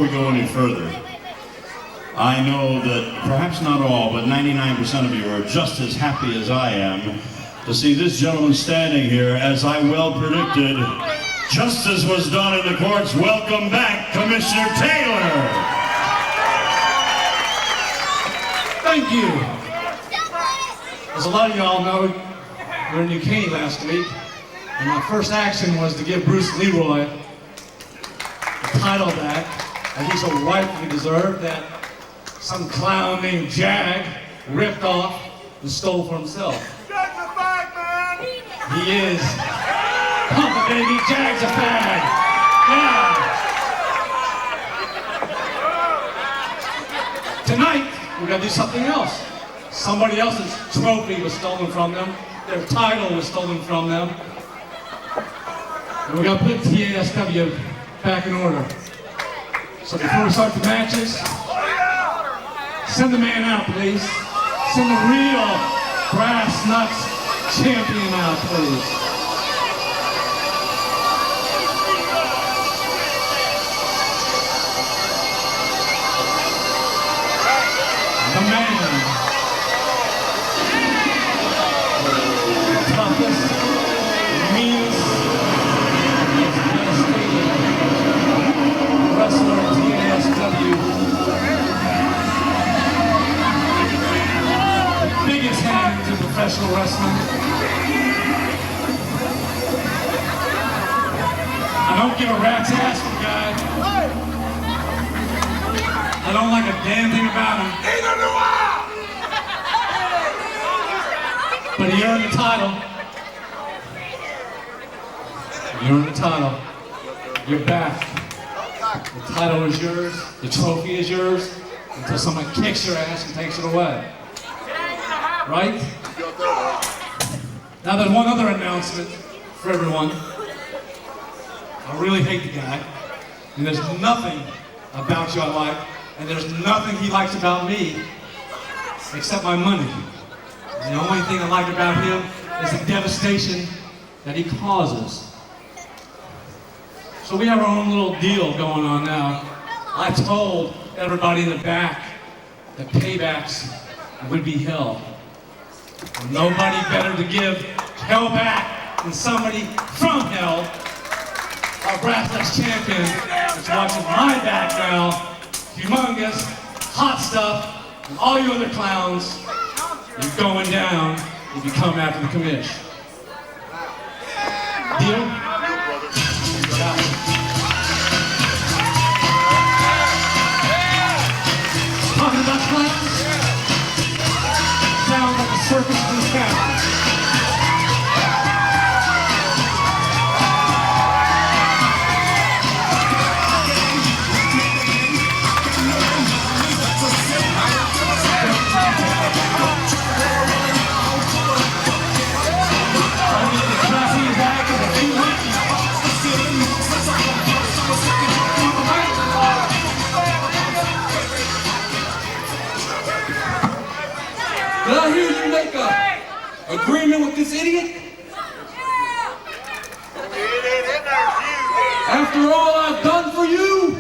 we go any further, I know that perhaps not all, but 99% of you are just as happy as I am to see this gentleman standing here, as I well predicted. Justice was done in the courts. Welcome back, Commissioner Taylor. Thank you. As a lot of y'all know, we were in New Caney last week, and my first action was to give Bruce Leroy the title back, and he so rightfully deserved that some clown named Jag ripped off and stole for himself. Jag's a fag, man! He is. Pump it, baby, Jag's a fag. Yeah. Tonight, we're gonna do something else. Somebody else's trophy was stolen from them. Their title was stolen from them. And we're gonna put TASW back in order. So before we start the matches, send the man out, please. Send the real brass nuts champion out, please. The man. The toughest, meanest, most devastating wrestler in TASW. Biggest hand to professional wrestling. I don't give a rat's ass for the guy. I don't like a damn thing about him. Neither do I! But he earned the title. You earned the title. You're back. The title is yours. The trophy is yours. Until somebody kicks your ass and takes it away. Right? Now there's one other announcement for everyone. I really hate the guy. And there's nothing about you I like. And there's nothing he likes about me except my money. And the only thing I like about him is the devastation that he causes. So we have our own little deal going on now. I told everybody in the back that paybacks would be hell. Nobody better to give hell back than somebody from hell. Our brass nuts champion is watching my back now. Humongous, hot stuff, and all you other clowns, you're going down if you come after the commish. Deal? Got it. Talking about clowns? Sounds like a circus in the sky. Did I hear you make a agreement with this idiot? After all I've done for you?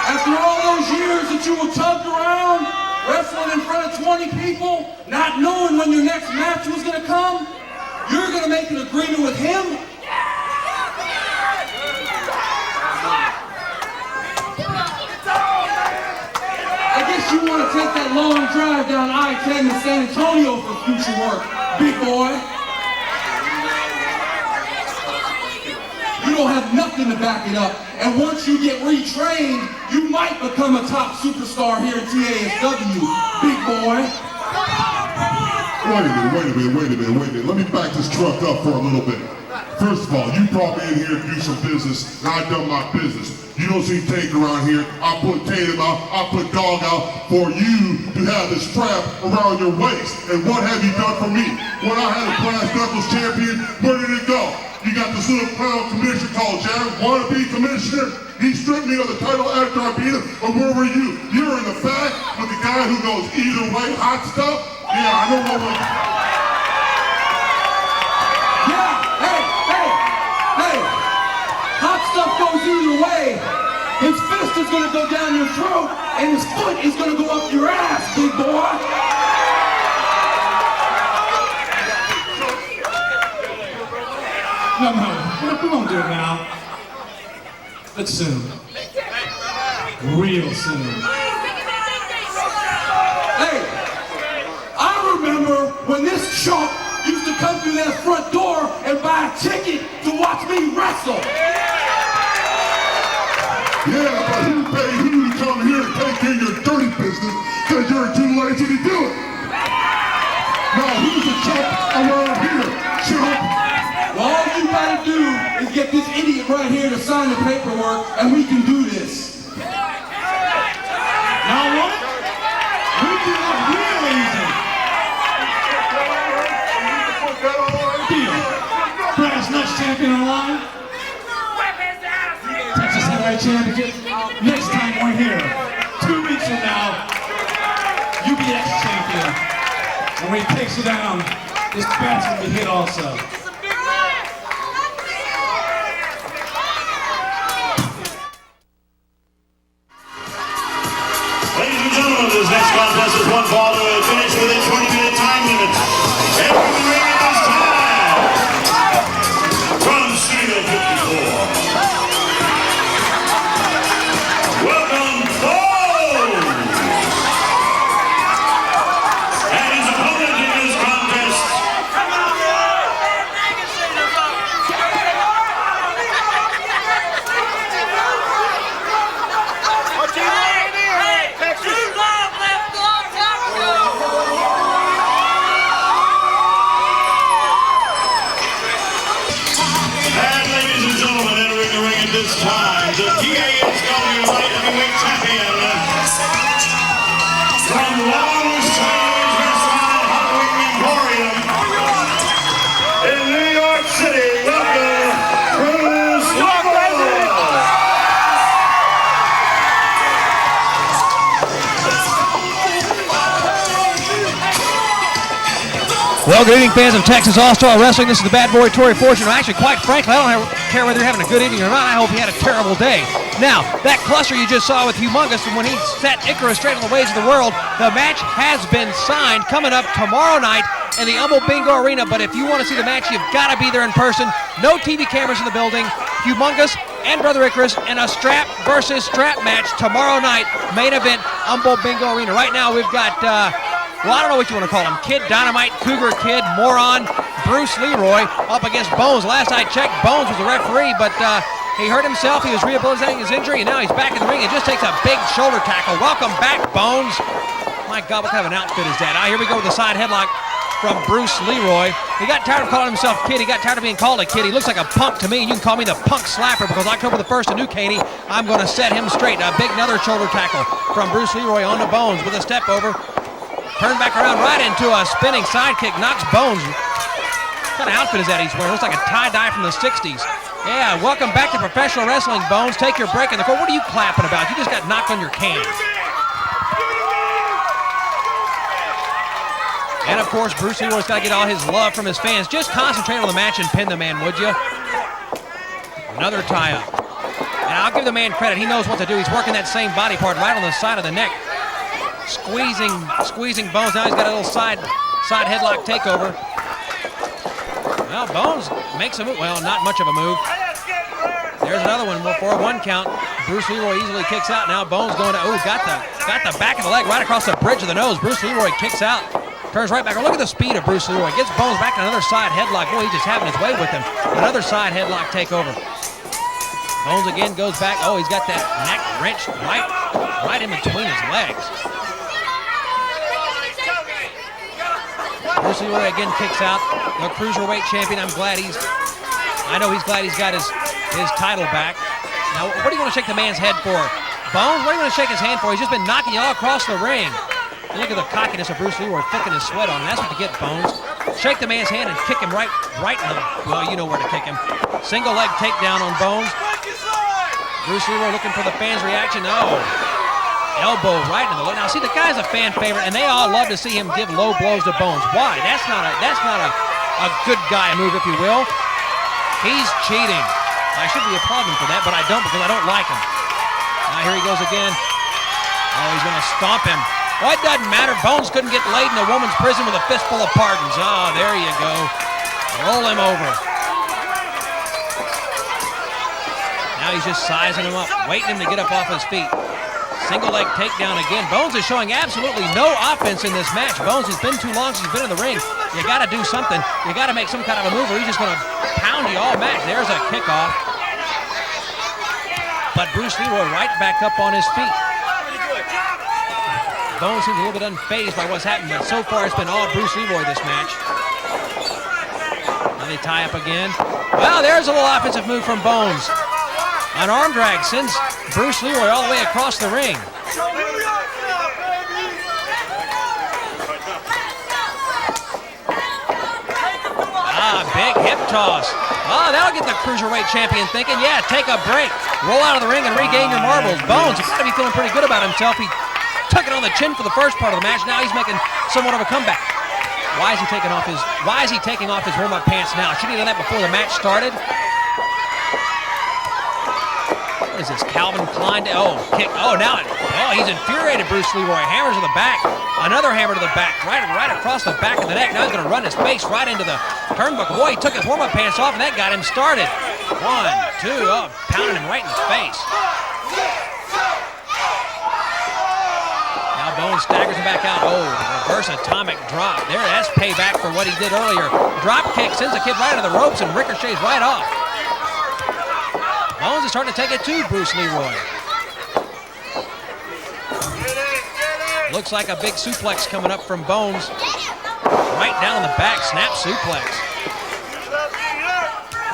After all those years that you were tugged around, wrestling in front of 20 people, not knowing when your next match was going to come, you're going to make an agreement with him? You want to take that long drive down I-10 to San Antonio for future work, big boy. You don't have nothing to back it up. And once you get retrained, you might become a top superstar here at TASW, big boy. Wait a minute. Let me back this truck up for a little bit. First of all, you brought me in here to do some business, and I done my business. You don't see Tank around here. I put Tatum out, I put Dog out for you to have this strap around your waist. And what have you done for me? When I had a brass knuckles champion, where did it go? You got this little clown commissioner called Jared, wannabe commissioner. He stripped me of the title after I beat him, or where were you? You were in the back with the guy who goes either way, hot stuff? Yeah, I know what was. Yeah, hey, hot stuff goes either way. is gonna go down your throat, and his foot is gonna go up your ass, big boy. No, we won't do it now. But soon. Real soon. Hey, I remember when this chump used to come through that front door and buy a ticket to watch me wrestle. Yeah, but who paid who to come here and take care of your dirty business because you're too lazy to do it? Now, who's the chump around here? Chump? Well, all you gotta do is get this idiot right here to sign the paperwork, and we can do this. Now what? We do it real easy. Deal. Brass Nuts champion on the line. Texas Heavyweight Championship. Next time we're here, 2 weeks from now, UBX champion. And when he takes you down, this bat's gonna be hit also. Ladies and gentlemen, this next contest is one fall to a finish within 20-minute time limit. Everyone ready at this time. From Studio 54. Welcome, Bones! And his opponent in this contest. This time, the TASW Light Heavyweight Champion from TASW Wrestling Emporium in New York City, welcome, Leroy. Well, good evening, fans of Texas All-Star Wrestling. This is the bad boy, Tory Fortune. Actually, quite frankly, I don't care whether you're having a good evening or not. I hope you had a terrible day. Now, that cluster you just saw with Humongous, and when he set Icarus straight on the ways of the world, the match has been signed, coming up tomorrow night in the Humble Bingo Arena. But if you want to see the match, you've got to be there in person. No TV cameras in the building. Humongous and Brother Icarus in a strap versus strap match tomorrow night. Main event, Humble Bingo Arena. Right now, we've got... well, I don't know what you want to call him. Kid Dynamite, Cougar Kid, Moron, Bruce Leroy up against Bones. Last I checked, Bones was the referee, but he hurt himself. He was rehabilitating his injury, and now he's back in the ring. It just takes a big shoulder tackle. Welcome back, Bones. My God, what kind of an outfit is that? Here we go with the side headlock from Bruce Leroy. He got tired of calling himself Kid. He got tired of being called a kid. He looks like a punk to me. You can call me the punk slapper because October the 1st in New Caney, I'm going to set him straight. A big another shoulder tackle from Bruce Leroy on to Bones with a step over. Turn back around right into a spinning sidekick, knocks Bones. What kind of outfit is that he's wearing? Looks like a tie-dye from the 60s. Yeah, welcome back to professional wrestling, Bones. Take your break in the court. What are you clapping about? You just got knocked on your can. And of course, Bruce Leroy's got to get all his love from his fans. Just concentrate on the match and pin the man, would you? Another tie-up. And I'll give the man credit. He knows what to do. He's working that same body part right on the side of the neck. Squeezing Bones. Now he's got a little side headlock takeover. Well, Bones makes a move. Well, not much of a move. There's another one for a 1 count. Bruce Leroy easily kicks out. Now Bones going to, got the back of the leg right across the bridge of the nose. Bruce Leroy kicks out. Turns right back. Look at the speed of Bruce Leroy. Gets Bones back in another side headlock. Boy, he's just having his way with him. Another side headlock takeover. Bones again goes back. Oh, he's got that neck wrenched right in between his legs. Bruce Leroy again kicks out. The Cruiserweight champion. I know he's glad he's got his title back. Now, what do you want to shake the man's head for? Bones, what do you want to shake his hand for? He's just been knocking you all across the ring. And look at the cockiness of Bruce Leroy flicking his sweat on him. That's what you get, Bones. Shake the man's hand and kick him right in the, well, you know where to kick him. Single leg takedown on Bones. Bruce Leroy looking for the fans' reaction. Oh. Elbow right in the low. Now see, the guy's a fan favorite, and they all love to see him give low blows to Bones. Why? That's not a good guy move, if you will. He's cheating. I should be applauding for that, but I don't because I don't like him. Now here he goes again. Oh, he's going to stomp him. Well, it doesn't matter. Bones couldn't get laid in a woman's prison with a fistful of pardons. Oh, there you go. Roll him over. Now he's just sizing him up, waiting him to get up off his feet. Single leg takedown again. Bones is showing absolutely no offense in this match. Bones has been too long since he's been in the ring. You got to do something. You got to make some kind of a move or he's just going to pound you all match. There's a kickoff. But Bruce Leroy right back up on his feet. Bones seems a little bit unfazed by what's happened, but so far it's been all Bruce Leroy this match. Now they tie up again. Well, there's a little offensive move from Bones. An arm drag sends Bruce Leroy all the way across the ring. Big hip toss. Oh, that'll get the Cruiserweight champion thinking, yeah, take a break. Roll out of the ring and regain your marbles. Bones, he's got to be feeling pretty good about himself. He took it on the chin for the first part of the match. Now he's making somewhat of a comeback. Why is he taking off his warm-up pants now? Should he have done that before the match started? What is this, Calvin Klein? Oh, kick. Oh, now he's infuriated, Bruce Leroy. Hammers to the back. Another hammer to the back. Right across the back of the neck. Now he's going to run his face right into the turnbuckle. Boy, he took his warm-up pants off, and that got him started. 1, 2, oh, pounding him right in the face. Now Bones staggers him back out. Oh, reverse atomic drop. There, that's payback for what he did earlier. Drop kick sends the kid right into the ropes and ricochets right off. Bones is starting to take it to Bruce Leroy. Looks like a big suplex coming up from Bones. Right down the back, snap suplex.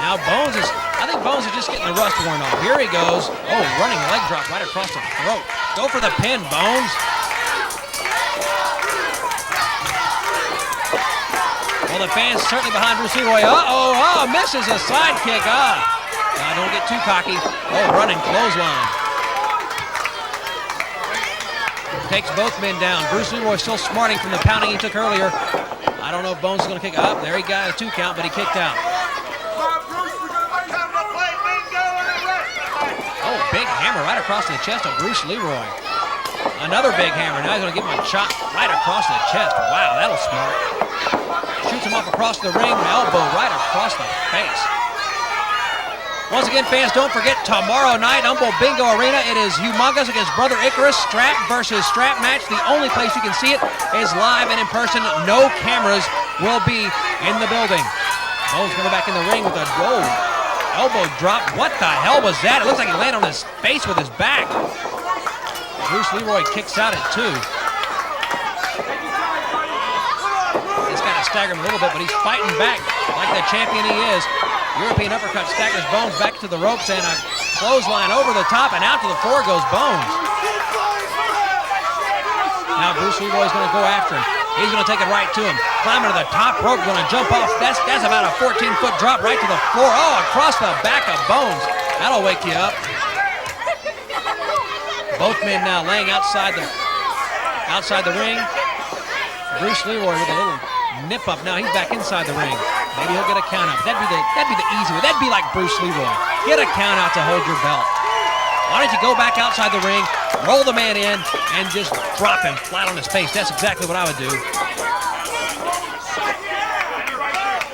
Now I think Bones is just getting the rust worn off. Here he goes. Oh, running leg drop right across the throat. Go for the pin, Bones. Well, the fans certainly behind Bruce Leroy. Oh, misses a side kick. Don't get too cocky. Oh, running clothesline. Takes both men down. Bruce Leroy still smarting from the pounding he took earlier. I don't know if Bones is going to kick up. There he got a 2 count, but he kicked out. Oh, big hammer right across the chest of Bruce Leroy. Another big hammer. Now he's going to give him a chop right across the chest. Wow, that'll smart. Shoots him off across the ring. Elbow right across the face. Once again, fans, don't forget tomorrow night, Humble Bingo Arena. It is Humongous against Brother Icarus. Strap versus strap match. The only place you can see it is live and in person. No cameras will be in the building. Bones coming back in the ring with a elbow drop. What the hell was that? It looks like he landed on his face with his back. Bruce Leroy kicks out at 2. He's got to stagger him a little bit, but he's fighting back like the champion he is. European uppercut staggers Bones back to the ropes and a clothesline over the top, and out to the floor goes Bones. Now Bruce Leroy's going to go after him. He's going to take it right to him. Climbing to the top rope, going to jump off. That's about a 14-foot drop right to the floor. Oh, across the back of Bones. That'll wake you up. Both men now laying outside the ring. Bruce Leroy with a little nip up. Now he's back inside the ring. Maybe he'll get a count out. That'd be the easy way. That'd be like Bruce Leroy. Get a count out to hold your belt. Why don't you go back outside the ring, roll the man in, and just drop him flat on his face? That's exactly what I would do.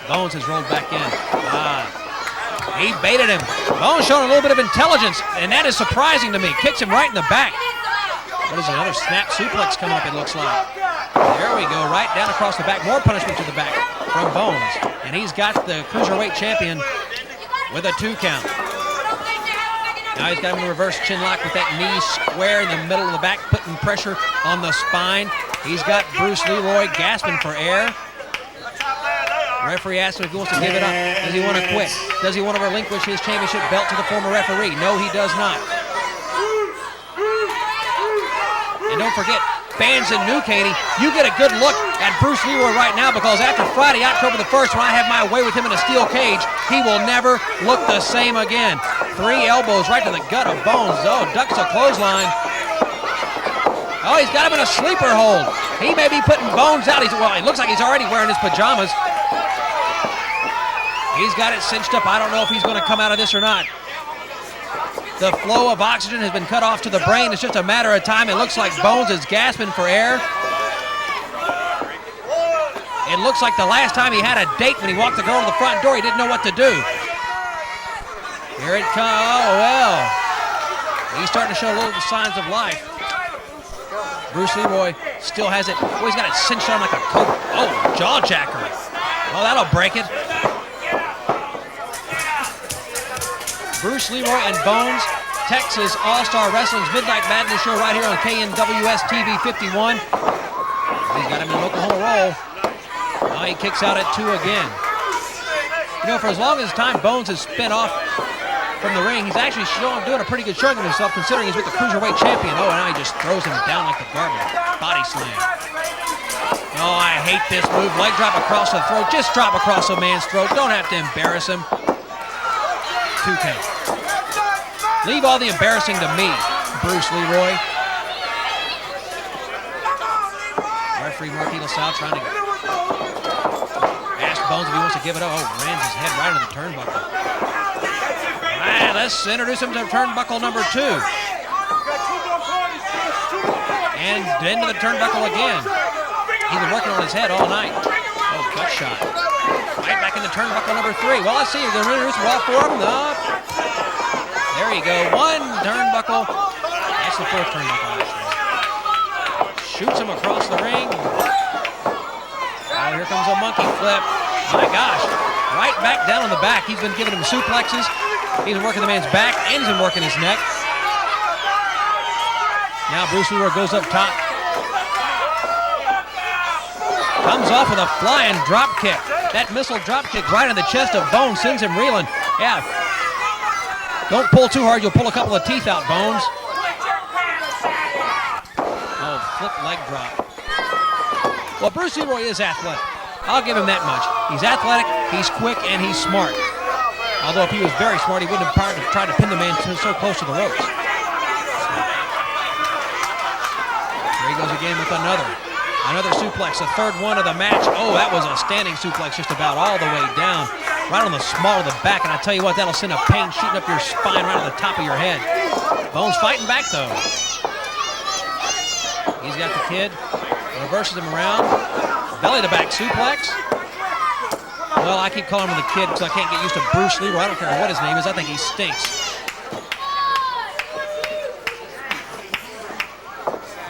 Bones has rolled back in. He baited him. Bones showing a little bit of intelligence, and that is surprising to me. Kicks him right in the back. What is it, another snap suplex coming up, it looks like. There we go, right down across the back. More punishment to the back from Bones. And he's got the Cruiserweight champion with a 2 count. Now he's got him in a reverse chin lock with that knee square in the middle of the back, putting pressure on the spine. He's got Bruce Leroy gasping for air. Referee asks him if he wants to give it up. Does he want to quit? Does he want to relinquish his championship belt to the former referee? No, he does not. And don't forget, fans in New Caney, you get a good look at Bruce Leroy right now, because after Friday, October the 1st, when I have my way with him in a steel cage, he will never look the same again. 3 elbows right to the gut of Bones. Oh, ducks a clothesline. Oh, he's got him in a sleeper hold. He may be putting Bones out. It looks like he's already wearing his pajamas. He's got it cinched up. I don't know if he's going to come out of this or not. The flow of oxygen has been cut off to the brain. It's just a matter of time. It looks like Bones is gasping for air. It looks like the last time he had a date when he walked the girl to the front door, he didn't know what to do. Here it comes. Oh, well. He's starting to show little signs of life. Bruce Leroy still has it. Oh, he's got it cinched on like a coat. Oh, jaw jacker. Oh, that'll break it. Bruce Leroy and Bones, Texas All-Star Wrestling's Midnight Madness show right here on KNWS TV 51. He's got him in an Oklahoma roll. Now he kicks out at 2 again. You know, for as long as time Bones has spent off from the ring, he's actually doing a pretty good showing of himself considering he's with the Cruiserweight Champion. Oh, and now he just throws him down like the garbage. Body slam. Oh, I hate this move. Leg drop across the throat. Just drop across a man's throat. Don't have to embarrass him. 2 count. Leave all the embarrassing to me, Bruce Leroy. Referee Marquis LaSalle trying to ask Bones if he wants to give it up. Oh, rams his head right into the turnbuckle. All right, let's introduce him to turnbuckle number 2. And into the turnbuckle again. He's been working on his head all night. Oh, gut shot. Right back in the turnbuckle number 3. Well, let's see. They're going to introduce him all 4 of them. Up. There you go. 1 turnbuckle. That's the 4th turnbuckle, actually. Shoots him across the ring. Oh, here comes a monkey flip. My gosh. Right back down on the back. He's been giving him suplexes. He's been working the man's back and he's been working his neck. Now Bruce Leroy goes up top. Comes off with a flying drop kick. That missile drop kick right in the chest of Bones sends him reeling. Yeah. Don't pull too hard, you'll pull a couple of teeth out, Bones. Oh, flip leg drop. Well, Bruce Leroy is athletic. I'll give him that much. He's athletic, he's quick, and he's smart. Although if he was very smart, he wouldn't have tried to pin the man so close to the ropes. Here he goes again with another suplex, the 3rd one of the match. Oh, that was a standing suplex just about all the way down. Right on the small of the back, and I tell you what, that'll send a pain shooting up your spine right on the top of your head. Bones fighting back, though. He's got the kid, reverses him around, belly to back suplex. Well, I keep calling him the kid because I can't get used to Bruce Leroy. I don't care what his name is, I think he stinks.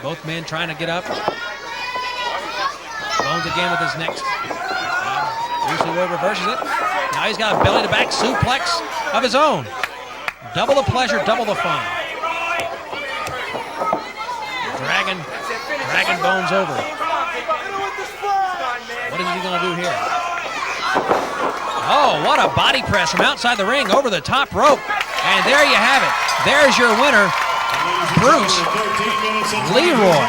Both men trying to get up. Bones again with his next. Bruce Leroy reverses it. Now he's got a belly to back suplex of his own. Double the pleasure, double the fun. Dragging Bones over. What is he going to do here? Oh, what a body press from outside the ring over the top rope. And there you have it. There's your winner, Bruce Leroy.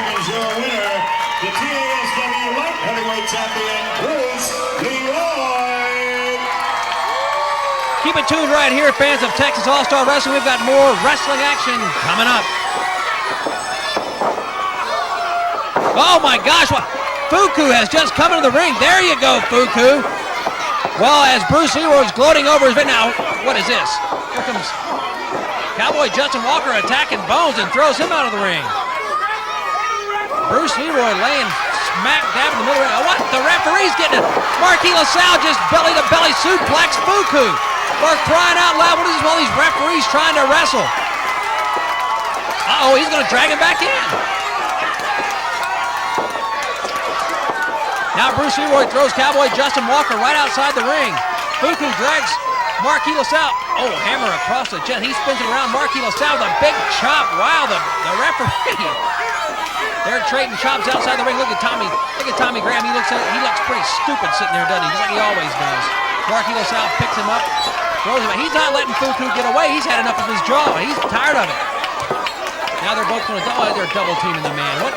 The TASW Light Heavyweight Champion, Bruce Leroy. Keep it tuned right here, fans of Texas All-Star Wrestling. We've got more wrestling action coming up. Oh my gosh, Fuku has just come into the ring. There you go, Fuku. Well, as Bruce Leroy's gloating over his now, what is this? Here comes Cowboy Justin Walker attacking Bones and throws him out of the ring. Bruce Leroy laying smack dab in the middle of the ring. Oh, what? The referee's getting it. Marquis LaSalle just belly-to-belly suplex Fuku. For crying out loud, what is this? All these referees trying to wrestle. Uh-oh, he's going to drag him back in. Now Bruce Leroy throws Cowboy Justin Walker right outside the ring. Fuku drags Marquis LaSalle. Oh, hammer across the chest. He spins it around. Marquis LaSalle with a big chop. Wow, the referee. They're trading chops outside the ring. Look at Tommy Graham. He looks pretty stupid sitting there, doesn't he? Just like he always does. Marquis LaSalle picks him up, throws him. He's not letting Fuku get away. He's had enough of his jaw. He's tired of it. Now they're both going to they're double teaming the man. What?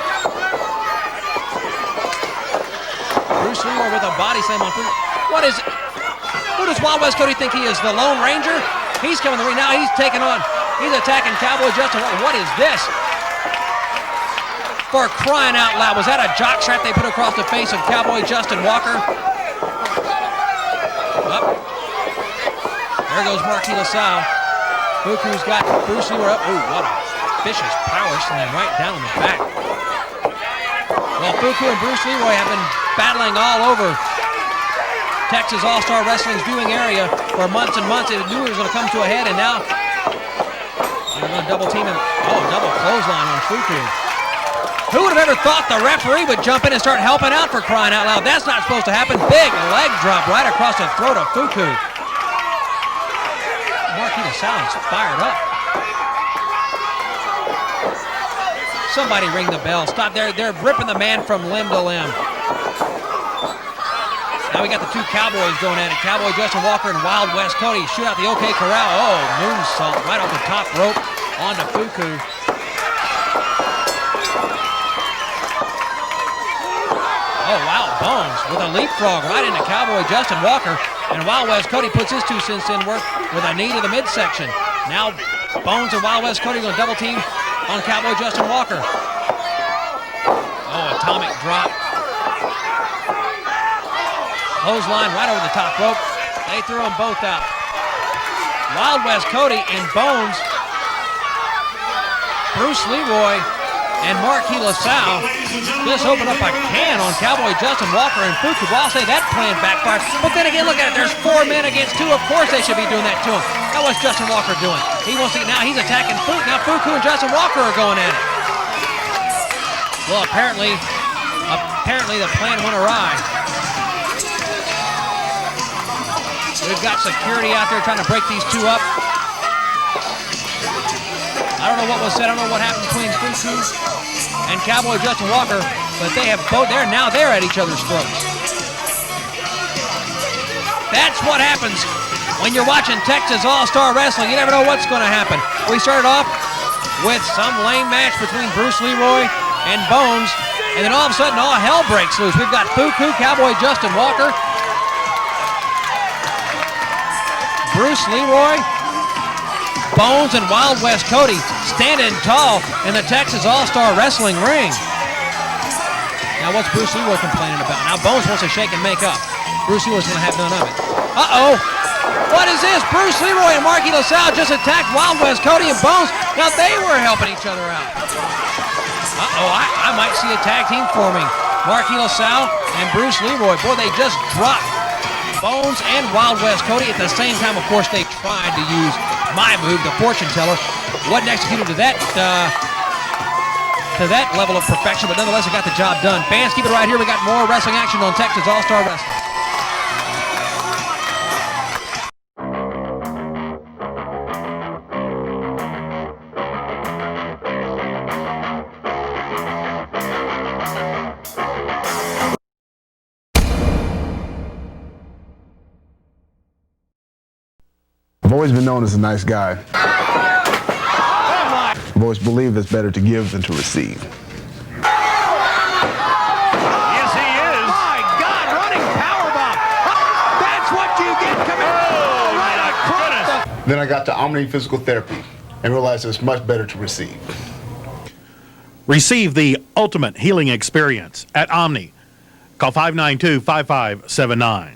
Bruce Leroy with a body slam on Fuku. What is it? Who does Wild West Cody think he is? The Lone Ranger? He's coming to the ring now. He's attacking Cowboy Justin Walker. What is this? For crying out loud, was that a jock strap they put across the face of Cowboy Justin Walker? Up. There goes Marquis LaSalle. Fuku's got Bruce Leroy up. Ooh, what a vicious power slam right down in the back. Well, Fuku and Bruce Leroy have been battling all over Texas All-Star Wrestling's viewing area for months and months. They knew it was going to come to a head, and now they're going to double team him. Oh, double clothesline on Fuku. Who would have ever thought the referee would jump in and start helping out, for crying out loud? That's not supposed to happen. Big leg drop right across the throat of Fuku. Marquita sounds fired up. Somebody ring the bell. Stop. They're ripping the man from limb to limb. Now we got the two Cowboys going at it. Cowboy Justin Walker and Wild West Cody shoot out the OK Corral. Oh, moonsault right off the top rope onto Fuku. Oh, wow, Bones with a leapfrog right into Cowboy Justin Walker. And Wild West Cody puts his 2 cents in work with a knee to the midsection. Now Bones and Wild West Cody going to double team on Cowboy Justin Walker. Oh, atomic drop. Clothesline right over the top rope. They threw them both out. Wild West Cody and Bones, Bruce Leroy, and Marquis LaSalle just opened up a can on Cowboy Justin Walker and Fuku. Well, I'll say that plan backfired. But then again, look at it. There's 4 men against 2. Of course they should be doing that to him. Now what's Justin Walker doing? He wants to. Now he's attacking Fuku. Now Fuku and Justin Walker are going at it. Well, apparently the plan went awry. We've got security out there trying to break these 2 up. I don't know what was said. I don't know what happened between Fuku and Cowboy Justin Walker, but they have both. They're at each other's throats. That's what happens when you're watching Texas All-Star Wrestling. You never know what's going to happen. We started off with some lame match between Bruce Leroy and Bones, and then all of a sudden all hell breaks loose. We've got Fuku, Cowboy Justin Walker, Bruce Leroy, Bones, and Wild West Cody standing tall in the Texas All-Star Wrestling ring. Now what's Bruce Leroy complaining about? Now Bones wants to shake and make up. Bruce Leroy's going to have none of it. Uh-oh. What is this? Bruce Leroy and Marquis LaSalle just attacked Wild West Cody and Bones. Now they were helping each other out. Uh-oh, I might see a tag team forming. Marquis LaSalle and Bruce Leroy. Boy, they just dropped Bones and Wild West Cody at the same time. Of course, they tried to use my move, the fortune teller. Wasn't executed to that level of perfection, but nonetheless, it got the job done. Fans, keep it right here. We got more wrestling action on Texas All-Star Wrestling. I've always been known as a nice guy. I've always believed it's better to give than to receive. Yes, he is. My God, running powerbomb. That's what you get coming right across the... Then I got to Omni Physical Therapy and realized it was much better to receive. Receive the ultimate healing experience at Omni. Call 592-5579.